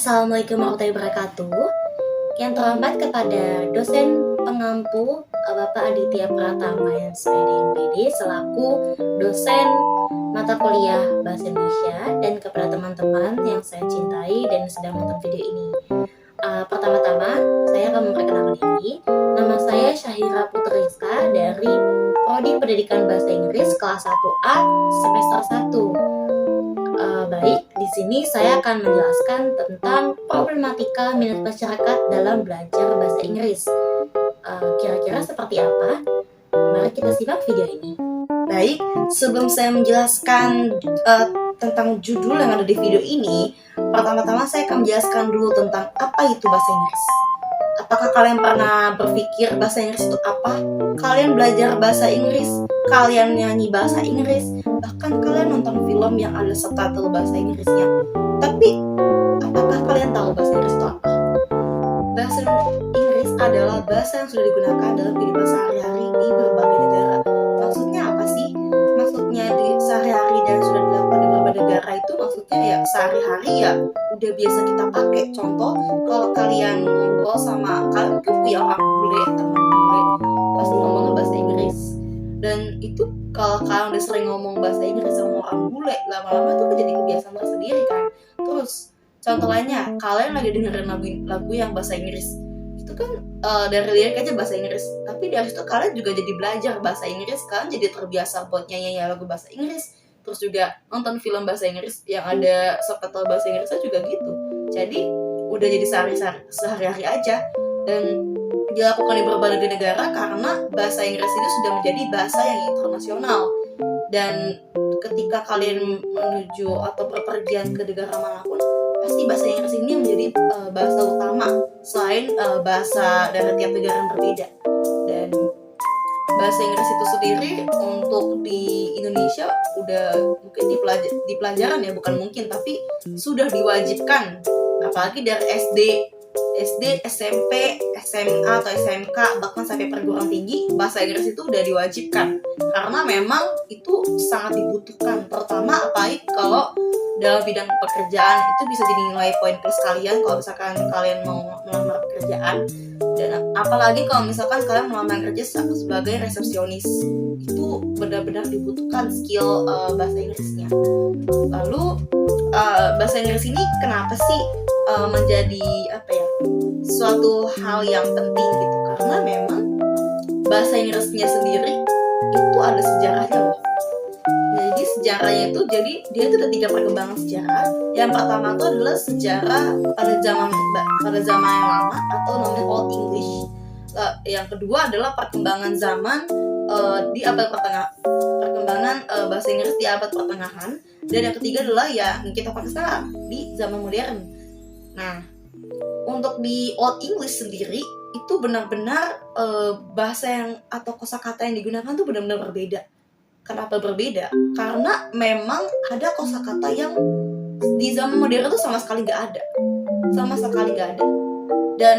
Assalamualaikum warahmatullahi wabarakatuh. Yang terhormat kepada dosen pengampu Bapak Aditya Pratama SPD MPD selaku dosen mata kuliah Bahasa Indonesia, dan kepada teman-teman yang saya cintai dan sedang menonton video ini. Pertama-tama saya akan memperkenalkan diri. Nama saya Syahira Putriska dari Prodi Pendidikan Bahasa Inggris kelas 1A semester 1. Baik, di sini saya akan menjelaskan tentang problematika minat masyarakat dalam belajar bahasa Inggris. Kira-kira seperti apa? Mari kita simak video ini. Baik, sebelum saya menjelaskan tentang judul yang ada di video ini, pertama-tama saya akan menjelaskan dulu tentang apa itu bahasa Inggris. Apakah kalian pernah berpikir bahasa Inggris itu apa? Kalian belajar bahasa Inggris, kalian nyanyi bahasa Inggris, bahkan kalian nonton film yang ada subtitle bahasa Inggrisnya. Tapi, apakah kalian tahu bahasa Inggris itu apa? Bahasa Inggris adalah bahasa yang sudah digunakan dalam kehidupan sehari-hari di berbagai negara. Maksudnya apa sih? Maksudnya di sehari-hari dan sudah dilakukan di berbagai negara itu maksudnya ya sehari-hari ya udah biasa kita pakai. Contoh, kalau kalian ngobrol sama kalian punya orang bule, teman bule, pasti ngomongnya bahasa Inggris. Dan itu kalau kalian udah sering ngomong bahasa Inggris sama orang bule, lama-lama tuh jadi kebiasaan tersendiri kan. Terus contoh lainnya, kalian lagi dengerin lagu yang bahasa Inggris, itu kan dari lirik aja bahasa Inggris, tapi dari situ kalian juga jadi belajar bahasa Inggris, kalian jadi terbiasa buat nyanyi lagu bahasa Inggris, terus juga nonton film bahasa Inggris yang ada subtitle bahasa Inggrisnya juga gitu. Jadi udah jadi sehari-hari aja, dan dilakukan di berbagai negara karena bahasa Inggris ini sudah menjadi bahasa yang internasional. Dan ketika kalian menuju atau berpergian ke negara manapun, pasti bahasa Inggris ini yang menjadi bahasa utama selain bahasa dari tiap negara yang berbeda. Dan bahasa Inggris itu sendiri untuk di Indonesia udah mungkin di pelajaran ya, bukan mungkin, tapi sudah diwajibkan, apalagi dari SD, SMP, SMA atau SMK, bahkan sampai perguruan tinggi, bahasa Inggris itu udah diwajibkan karena memang itu sangat dibutuhkan, terutama apalagi kalau dalam bidang pekerjaan. Itu bisa jadi nilai poin plus kalian kalau misalkan kalian mau melamar pekerjaan, dan apalagi kalau misalkan kalian melamar kerja sebagai resepsionis, itu benar-benar dibutuhkan skill bahasa Inggrisnya. Lalu bahasa Inggris ini kenapa sih menjadi suatu hal yang penting gitu, karena memang bahasa Inggrisnya sendiri itu ada sejarahnya loh. Jadi sejarahnya itu, jadi dia itu ada 3 perkembangan sejarah. Yang pertama itu adalah sejarah pada zaman yang lama atau namanya Old English. Yang kedua adalah perkembangan zaman di abad pertengahan, perkembangan bahasa Inggris di abad pertengahan. Dan yang ketiga adalah yang kita pakai sekarang di zaman modern. Nah, untuk di Old English sendiri itu benar-benar bahasa yang atau kosakata yang digunakan tuh benar-benar berbeda. Kenapa berbeda? Karena memang ada kosakata yang di zaman modern tuh sama sekali nggak ada, dan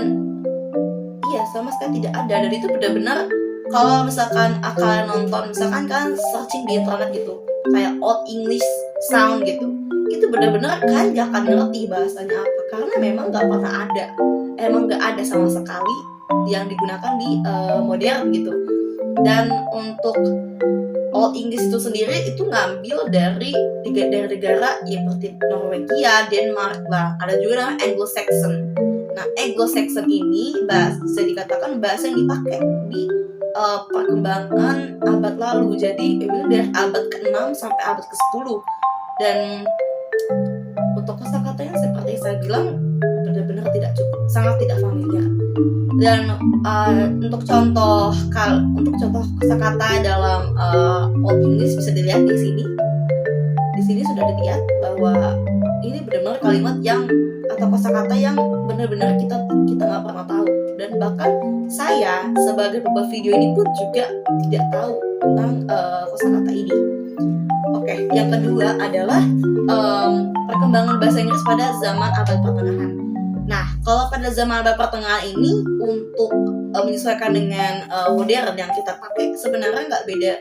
iya sama sekali tidak ada. Dan itu benar-benar kalau misalkan kalian nonton, misalkan kalian searching di internet gitu, kayak Old English sound gitu, itu benar-benar kalian gak akan ngerti bahasanya apa, karena memang nggak pernah ada, emang nggak ada sama sekali yang digunakan di modern gitu. Dan untuk Old English itu sendiri itu ngambil dari negara ya seperti Norwegia, Denmark lah, ada juga namanya Anglo-Saxon. Nah, Anglo-Saxon ini bisa dikatakan bahasa yang dipakai di perkembangan abad lalu. Jadi itu dari abad ke-6 sampai abad ke-10. Dan untuk kosakatanya seperti saya bilang benar-benar tidak cukup, sangat tidak familiar. Dan untuk contoh kosakata dalam Old English bisa dilihat di sini. Di sini sudah dilihat bahwa ini benar-benar kalimat yang atau kosakata yang benar-benar kita nggak pernah tahu. Dan bahkan saya sebagai pembuat video ini pun juga tidak tahu tentang kosakata ini. Oke, yang kedua adalah perkembangan bahasa Inggris pada zaman abad pertengahan. Nah, kalau pada zaman abad pertengahan ini untuk menyesuaikan dengan modern yang kita pakai, sebenarnya nggak beda.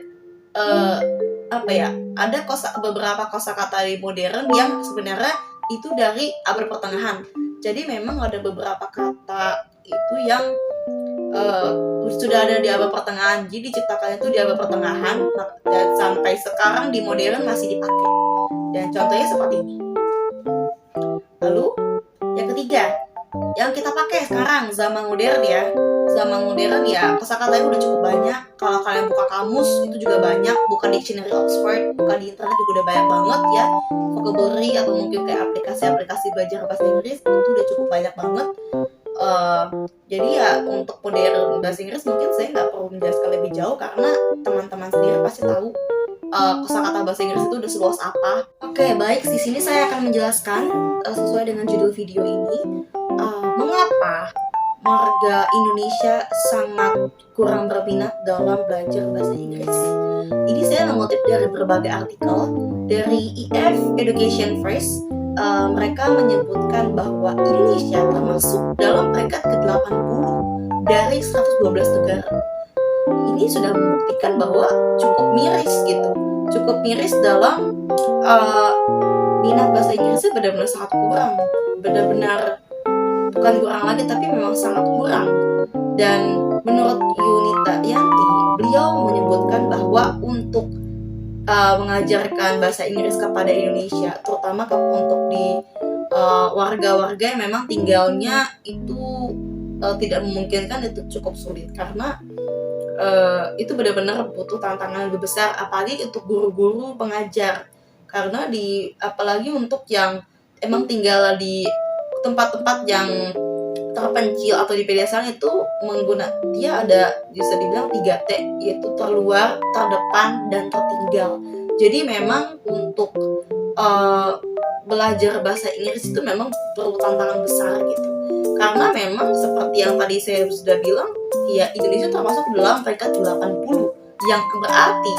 Ada beberapa kosakata di modern yang sebenarnya itu dari abad pertengahan. Jadi memang ada beberapa kata itu yang sudah ada di abad pertengahan, jadi diciptakannya itu di abad pertengahan dan sampai sekarang di modern masih dipakai. Dan contohnya seperti ini. Lalu yang ketiga, yang kita pakai sekarang zaman modern ya. Zaman modern ya kosakatanya udah cukup banyak. Kalau kalian buka kamus itu juga banyak, buka dictionary Oxford, buka di internet juga udah banyak banget ya. Vocabulary atau mungkin kayak aplikasi-aplikasi belajar bahasa Inggris itu udah cukup banyak banget. Jadi ya untuk modern bahasa Inggris mungkin saya nggak perlu menjelaskan lebih jauh karena teman-teman sendiri pasti tahu kosakata bahasa Inggris itu udah seluas apa. Oke, baik, di sini saya akan menjelaskan sesuai dengan judul video ini mengapa warga Indonesia sangat kurang berminat dalam belajar bahasa Inggris. Ini saya mengutip dari berbagai artikel dari EF Education First. Mereka menyebutkan bahwa Indonesia termasuk dalam peringkat ke-80 dari 112 negara. Ini sudah membuktikan bahwa cukup miris gitu, cukup miris dalam minat bahasa Inggrisnya benar-benar sangat kurang, benar-benar bukan kurang lagi tapi memang sangat kurang. Dan menurut Yunita Yanti, beliau menyebutkan bahwa untuk mengajarkan bahasa Inggris kepada Indonesia, terutama untuk di warga-warga yang memang tinggalnya itu tidak memungkinkan, itu cukup sulit karena itu benar-benar butuh tantangan lebih besar, apalagi untuk guru-guru pengajar, karena apalagi untuk yang emang tinggal di tempat-tempat yang terpencil atau di pedesaan itu dia ada bisa dibilang 3T, yaitu terluar, terdepan, dan tertinggal. Jadi memang untuk belajar bahasa Inggris itu memang perlu tantangan besar gitu. Karena memang seperti yang tadi saya sudah bilang, ya Indonesia termasuk dalam peringkat 80, yang berarti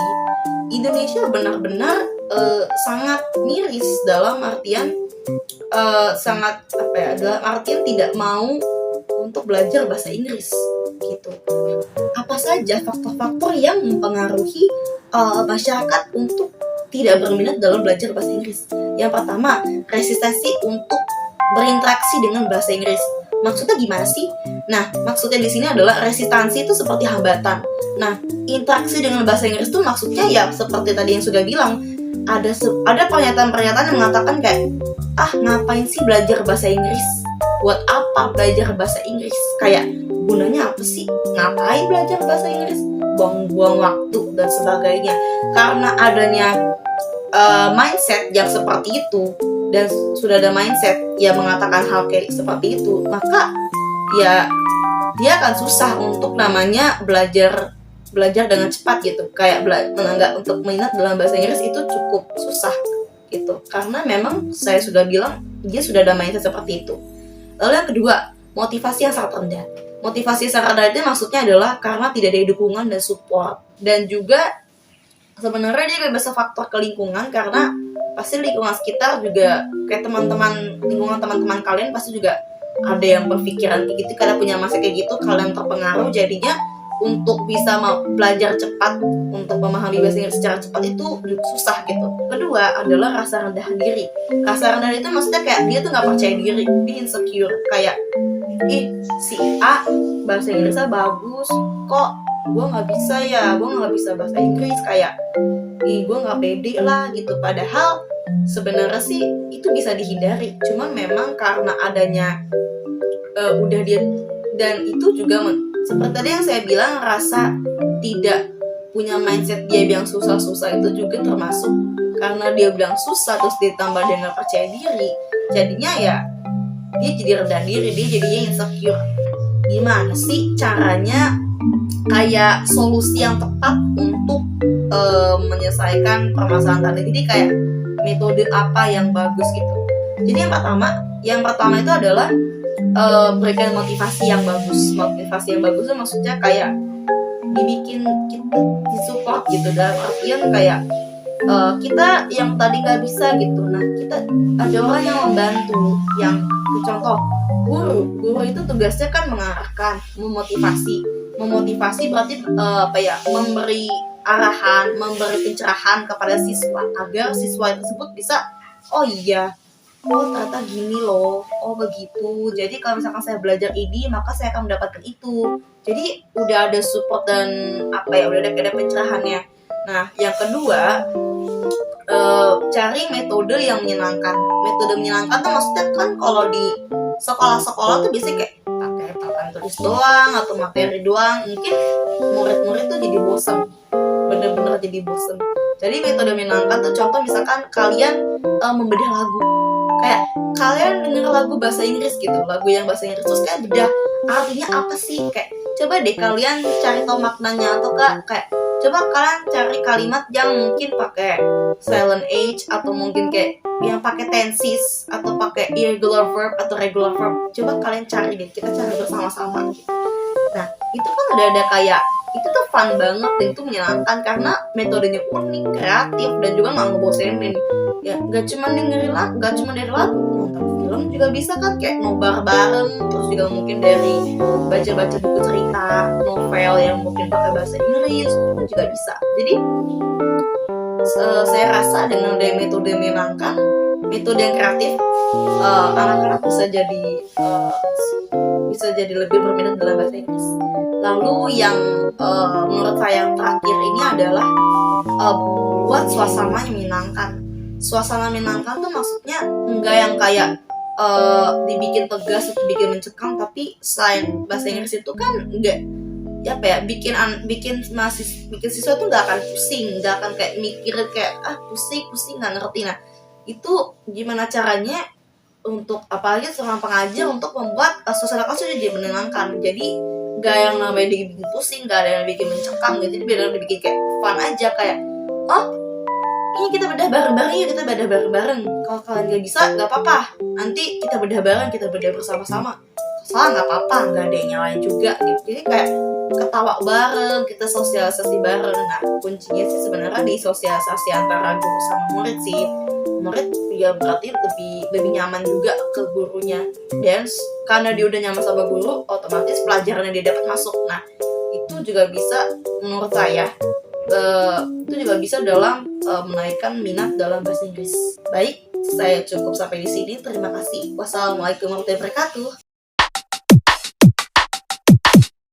Indonesia benar-benar sangat miris dalam artian dalam artian tidak mau untuk belajar bahasa Inggris gitu. Apa saja faktor-faktor yang mempengaruhi masyarakat untuk tidak berminat dalam belajar bahasa Inggris? Yang pertama, resistensi untuk berinteraksi dengan bahasa Inggris. Maksudnya gimana sih? Nah, maksudnya di sini adalah resistansi itu seperti hambatan. Nah, interaksi dengan bahasa Inggris itu maksudnya ya seperti tadi yang sudah bilang, ada pernyataan-pernyataan yang mengatakan kayak, ngapain sih belajar bahasa Inggris? Buat apa belajar bahasa Inggris? Kayak gunanya apa sih? Ngapain belajar bahasa Inggris? Buang-buang waktu dan sebagainya. Karena adanya mindset yang seperti itu, dan sudah ada mindset yang mengatakan hal kayak seperti itu, maka ya dia akan susah untuk namanya belajar dengan cepat gitu. Kayak menganggap untuk minat dalam bahasa Inggris itu cukup susah gitu, karena memang saya sudah bilang dia sudah ada mindset seperti itu. Lalu yang kedua, motivasi yang sangat rendah. Motivasi yang sangat rendah itu maksudnya adalah karena tidak ada dukungan dan support, dan juga sebenarnya dia bisa faktor ke lingkungan, karena pasti lingkungan sekitar juga kayak lingkungan teman-teman kalian pasti juga ada yang berpikiran kayak gitu, karena punya masa kayak gitu, kalian terpengaruh, jadinya untuk bisa belajar cepat, untuk memahami bahasa Inggris secara cepat itu susah gitu. Kedua adalah rasa rendah diri. Rasa rendah diri itu maksudnya kayak dia tuh nggak percaya diri, dia insecure, kayak si A bahasa Inggrisnya bagus, kok gue nggak bisa ya, gue nggak bisa bahasa Inggris, kayak gue nggak pede lah gitu. Padahal sebenarnya sih itu bisa dihindari, cuman memang karena adanya udah dia, dan itu juga seperti tadi yang saya bilang, rasa tidak punya mindset dia bilang susah-susah itu juga termasuk karena dia bilang susah, terus ditambah dia nggak percaya diri, jadinya ya dia jadi rendah diri, dia jadinya insecure. Gimana sih caranya kayak solusi yang tepat untuk menyelesaikan permasalahan tadi? Jadi kayak metode apa yang bagus gitu? Jadi yang pertama itu adalah berikan motivasi yang bagus. Motivasi yang bagus itu maksudnya kayak dibikin kita disupport gitu, dalam artian kayak kita yang tadi nggak bisa gitu, nah kita ada orang yang membantu, yang contoh guru itu tugasnya kan mengarahkan, memotivasi berarti memberi arahan, memberi pencerahan kepada siswa agar siswa tersebut bisa, oh iya oh ternyata gini loh, oh begitu. Jadi kalau misalkan saya belajar ini, maka saya akan mendapatkan itu. Jadi udah ada support dan apa ya, udah ada pencerahannya. Nah, yang kedua, cari metode yang menyenangkan. Metode menyenangkan tuh maksudnya kan kalau di sekolah-sekolah tuh biasanya kayak pakai papan tulis doang atau materi doang, mungkin murid-murid tuh jadi bosan, bener-bener jadi bosan. Jadi metode menyenangkan tuh contoh misalkan kalian membedah lagu, kayak kalian denger lagu bahasa Inggris gitu, lagu yang bahasa Inggris, terus kayak bedah artinya apa sih, kayak coba deh kalian cari tahu maknanya, atau kayak coba kalian cari kalimat yang mungkin pakai silent H atau mungkin kayak yang pakai tenses atau pakai irregular verb atau regular verb. Coba kalian cari deh, kita cari bersama-sama gitu. Nah, itu kan ada kayak itu tuh fun banget dan itu menyenangkan karena metodenya unik, kreatif dan juga nggak ngebosenin. Ya, nggak cuma dengerin lagu, nggak cuma dari lagu, nonton film juga bisa kan, kayak nobar bareng, terus juga mungkin dari baca-baca buku cerita, novel yang mungkin pakai bahasa Inggris itu juga bisa. Jadi saya rasa dengan dari metode menyenangkan, metode yang kreatif, anak-anak bisa jadi lebih berminat dalam bahasa Inggris. Lalu yang menurut saya yang terakhir ini adalah buat suasana yang menyenangkan. Suasana menyenangkan tuh maksudnya enggak yang kayak dibikin tegas atau dibikin mencekam, tapi selain bahasa Inggris itu kan enggak ya apa ya, bikin siswa tuh nggak akan pusing, nggak akan kayak mikir kayak pusing nggak ngerti. Nah, itu gimana caranya untuk apalagi seorang pengajar untuk membuat suasana kelas jadi menyenangkan. Jadi nggak yang namanya dibikin pusing, nggak ada yang bikin mencekam gitu. Jadi biar dibikin kayak fun aja, kayak ini kita bedah bareng-bareng ya, kita bedah bareng-bareng. Kalau kalian nggak bisa nggak apa-apa, nanti kita bedah bareng, kita bedah bersama-sama. Salah nggak apa-apa, nggak ada yang nyalain juga gitu. Jadi kayak ketawa bareng, kita sosialisasi bareng. Nah, kuncinya sih sebenarnya di sosialisasi antara guru sama murid sih. Murid ya berarti lebih nyaman juga ke gurunya, dan karena dia udah nyaman sama guru, otomatis pelajaran yang dia dapat masuk. Nah, itu juga bisa menurut saya itu juga bisa dalam menaikkan minat dalam bahasa Inggris. Baik, saya cukup sampai di sini. Terima kasih. Wassalamualaikum warahmatullahi wabarakatuh.